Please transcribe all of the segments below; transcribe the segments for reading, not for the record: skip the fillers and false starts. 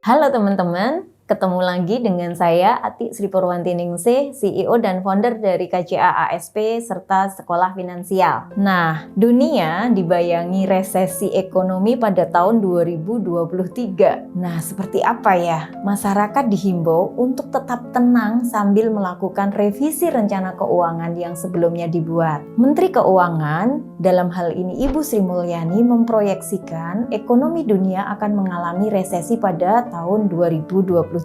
Halo teman-teman, ketemu lagi dengan saya Ati Sri Purwanti Ningsih, CEO dan founder dari KCA ASP serta Sekolah Finansial. Nah, dunia dibayangi resesi ekonomi pada tahun 2023. Nah, seperti apa ya? Masyarakat dihimbau untuk tetap tenang sambil melakukan revisi rencana keuangan yang sebelumnya dibuat. Menteri Keuangan, dalam hal ini Ibu Sri Mulyani, memproyeksikan ekonomi dunia akan mengalami resesi pada tahun 2023.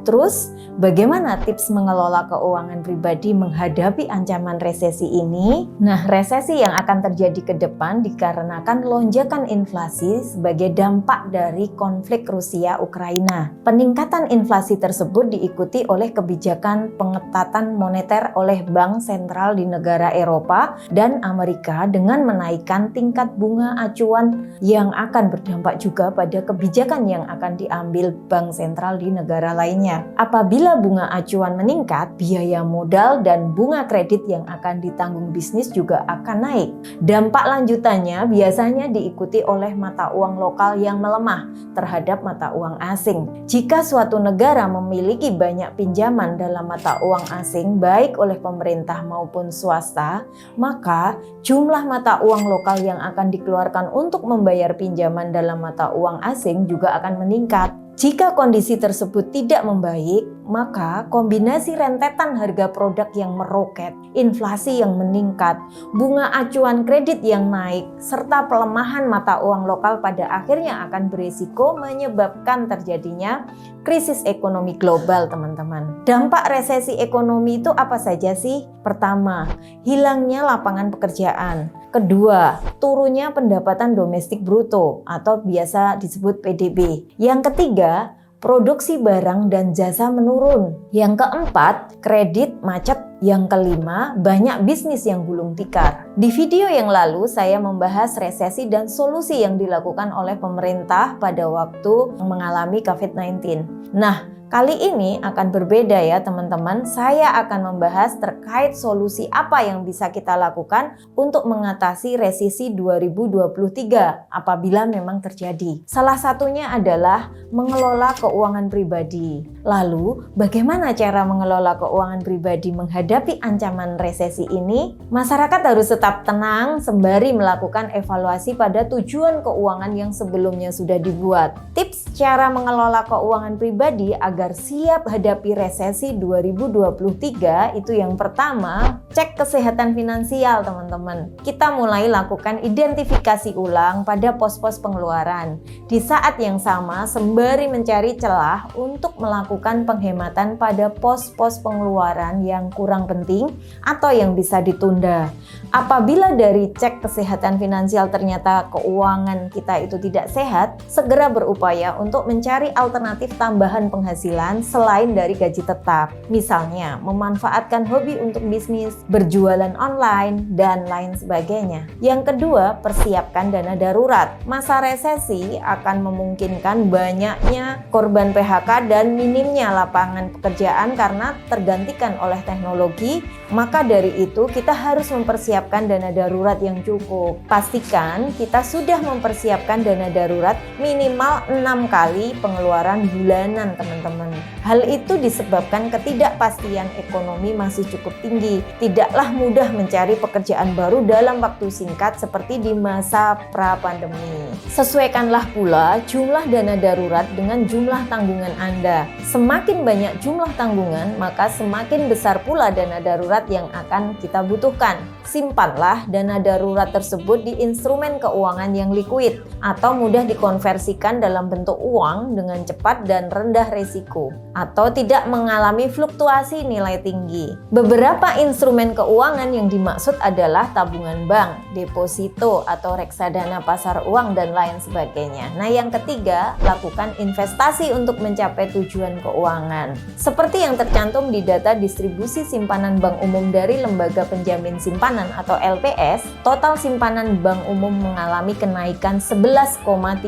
Terus, bagaimana tips mengelola keuangan pribadi menghadapi ancaman resesi ini? Nah, resesi yang akan terjadi ke depan dikarenakan lonjakan inflasi sebagai dampak dari konflik Rusia-Ukraina. Peningkatan inflasi tersebut diikuti oleh kebijakan pengetatan moneter oleh bank sentral di negara Eropa dan Amerika dengan menaikkan tingkat bunga acuan yang akan berdampak juga pada kebijakan yang akan diambil bank sentral di negara lainnya. Apabila bunga acuan meningkat, biaya modal dan bunga kredit yang akan ditanggung bisnis juga akan naik. Dampak lanjutannya biasanya diikuti oleh mata uang lokal yang melemah terhadap mata uang asing. Jika suatu negara memiliki banyak pinjaman dalam mata uang asing, baik oleh pemerintah maupun swasta, maka jumlah mata uang lokal yang akan dikeluarkan untuk membayar pinjaman dalam mata uang asing juga akan meningkat. Jika kondisi tersebut tidak membaik, maka kombinasi rentetan harga produk yang meroket, inflasi yang meningkat, bunga acuan kredit yang naik, serta pelemahan mata uang lokal pada akhirnya akan berisiko menyebabkan terjadinya krisis ekonomi global, teman-teman. Dampak resesi ekonomi itu apa saja sih? Pertama, hilangnya lapangan pekerjaan. Kedua, turunnya pendapatan domestik bruto atau biasa disebut PDB. Yang ketiga, produksi barang dan jasa menurun. Yang keempat, kredit macet. Yang kelima, banyak bisnis yang gulung tikar. Di video yang lalu saya membahas resesi dan solusi yang dilakukan oleh pemerintah pada waktu mengalami COVID-19. Nah, kali ini akan berbeda ya teman-teman. Saya akan membahas terkait solusi apa yang bisa kita lakukan untuk mengatasi resesi 2023 apabila memang terjadi. Salah satunya adalah mengelola keuangan pribadi. Lalu, bagaimana cara mengelola keuangan pribadi menghadapi ancaman resesi ini? Masyarakat harus tetap tenang sembari melakukan evaluasi pada tujuan keuangan yang sebelumnya sudah dibuat. Tips cara mengelola keuangan pribadi agar siap hadapi resesi 2023 itu yang pertama, cek kesehatan finansial teman-teman. Kita mulai lakukan identifikasi ulang pada pos-pos pengeluaran. Di saat yang sama, sembari mencari celah untuk melakukan penghematan pada pos-pos pengeluaran yang kurang penting atau yang bisa ditunda. Apabila dari cek kesehatan finansial ternyata keuangan kita itu tidak sehat, segera berupaya untuk mencari alternatif tambahan penghasilan selain dari gaji tetap. Misalnya, memanfaatkan hobi untuk bisnis, berjualan online, dan lain sebagainya. Yang kedua, persiapkan dana darurat. Masa resesi akan memungkinkan banyaknya korban PHK dan minimnya lapangan pekerjaan karena tergantikan oleh teknologi. Maka dari itu, kita harus mempersiapkan dana darurat yang cukup. Pastikan kita sudah mempersiapkan dana darurat minimal 6 kali pengeluaran bulanan, teman-teman. Hal itu disebabkan ketidakpastian ekonomi masih cukup tinggi. Tidaklah mudah mencari pekerjaan baru dalam waktu singkat seperti di masa pra-pandemi. Sesuaikanlah pula jumlah dana darurat dengan jumlah tanggungan Anda. Semakin banyak jumlah tanggungan, maka semakin besar pula dana darurat yang akan kita butuhkan. Simpanlah dana darurat tersebut di instrumen keuangan yang likuid atau mudah dikonversikan dalam bentuk uang dengan cepat dan rendah risiko, atau tidak mengalami fluktuasi nilai tinggi. Beberapa instrumen keuangan yang dimaksud adalah tabungan bank, deposito atau reksadana pasar uang, dan lain sebagainya. Nah, yang ketiga, lakukan investasi untuk mencapai tujuan keuangan. Seperti yang tercantum di data distribusi simpanan bank umum dari Lembaga Penjamin Simpanan atau LPS, total simpanan bank umum mengalami kenaikan 11,3%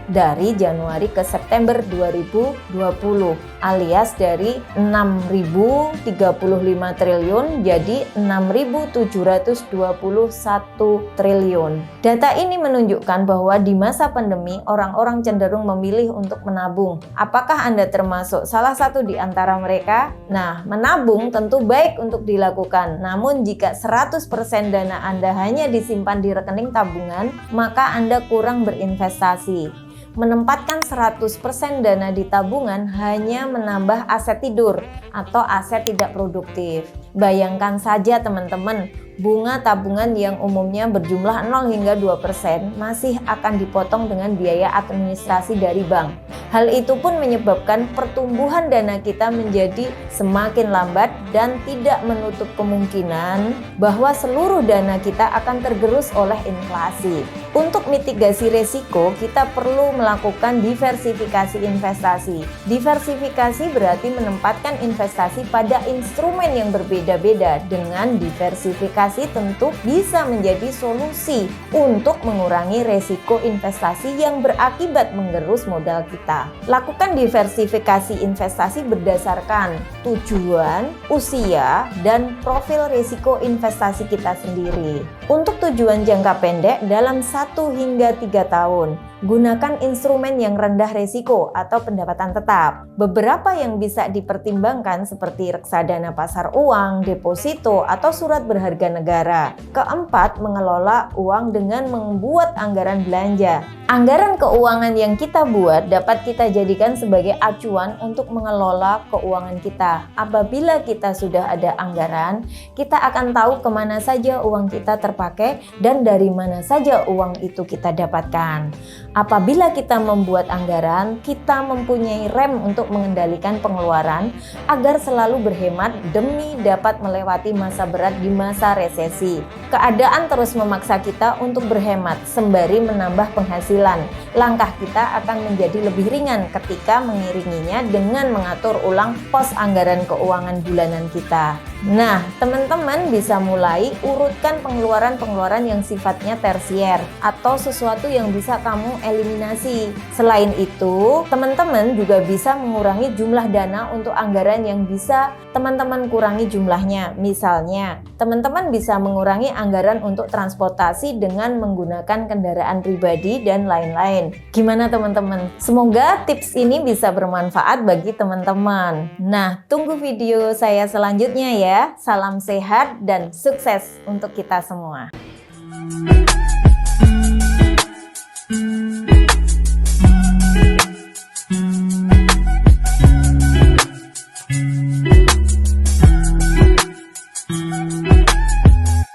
dari Januari ke September 2023. alias dari 6.035 triliun jadi 6.721 triliun. Data ini menunjukkan bahwa di masa pandemi orang-orang cenderung memilih untuk menabung. Apakah Anda termasuk salah satu di antara mereka? Nah, menabung tentu baik untuk dilakukan. Namun jika 100% dana Anda hanya disimpan di rekening tabungan, maka Anda kurang berinvestasi. Menempatkan 100% dana di tabungan hanya menambah aset tidur atau aset tidak produktif. Bayangkan saja teman-teman, bunga tabungan yang umumnya berjumlah 0 hingga 2% masih akan dipotong dengan biaya administrasi dari bank. Hal itu pun menyebabkan pertumbuhan dana kita menjadi semakin lambat dan tidak menutup kemungkinan bahwa seluruh dana kita akan tergerus oleh inflasi. Untuk mitigasi resiko, kita perlu melakukan diversifikasi investasi. Diversifikasi berarti menempatkan investasi pada instrumen yang berbeda-beda. Dengan diversifikasi tentu bisa menjadi solusi untuk mengurangi resiko investasi yang berakibat menggerus modal kita. Lakukan diversifikasi investasi berdasarkan tujuan, usia, dan profil risiko investasi kita sendiri. Untuk tujuan jangka pendek dalam 1 hingga 3 tahun, gunakan instrumen yang rendah risiko atau pendapatan tetap. Beberapa yang bisa dipertimbangkan seperti reksadana pasar uang, deposito, atau surat berharga negara. Keempat, mengelola uang dengan membuat anggaran belanja. Anggaran keuangan yang kita buat dapat kita jadikan sebagai acuan untuk mengelola keuangan kita. Apabila kita sudah ada anggaran, kita akan tahu kemana saja uang kita terpakai dan dari mana saja uang itu kita dapatkan. Apabila kita membuat anggaran, kita mempunyai rem untuk mengendalikan pengeluaran agar selalu berhemat demi dapat melewati masa berat di masa resesi. Keadaan terus memaksa kita untuk berhemat sembari menambah penghasilan. Langkah kita akan menjadi lebih ringan ketika mengiringinya dengan mengatur ulang pos anggaran keuangan bulanan kita. Nah, teman-teman bisa mulai urutkan pengeluaran-pengeluaran yang sifatnya tersier atau sesuatu yang bisa kamu eliminasi. Selain itu, teman-teman juga bisa mengurangi jumlah dana untuk anggaran yang bisa teman-teman kurangi jumlahnya. Misalnya, teman-teman bisa mengurangi anggaran untuk transportasi dengan menggunakan kendaraan pribadi dan lain-lain. Gimana teman-teman? Semoga tips ini bisa bermanfaat bagi teman-teman. Nah, tunggu video saya selanjutnya ya. Salam sehat dan sukses untuk kita semua.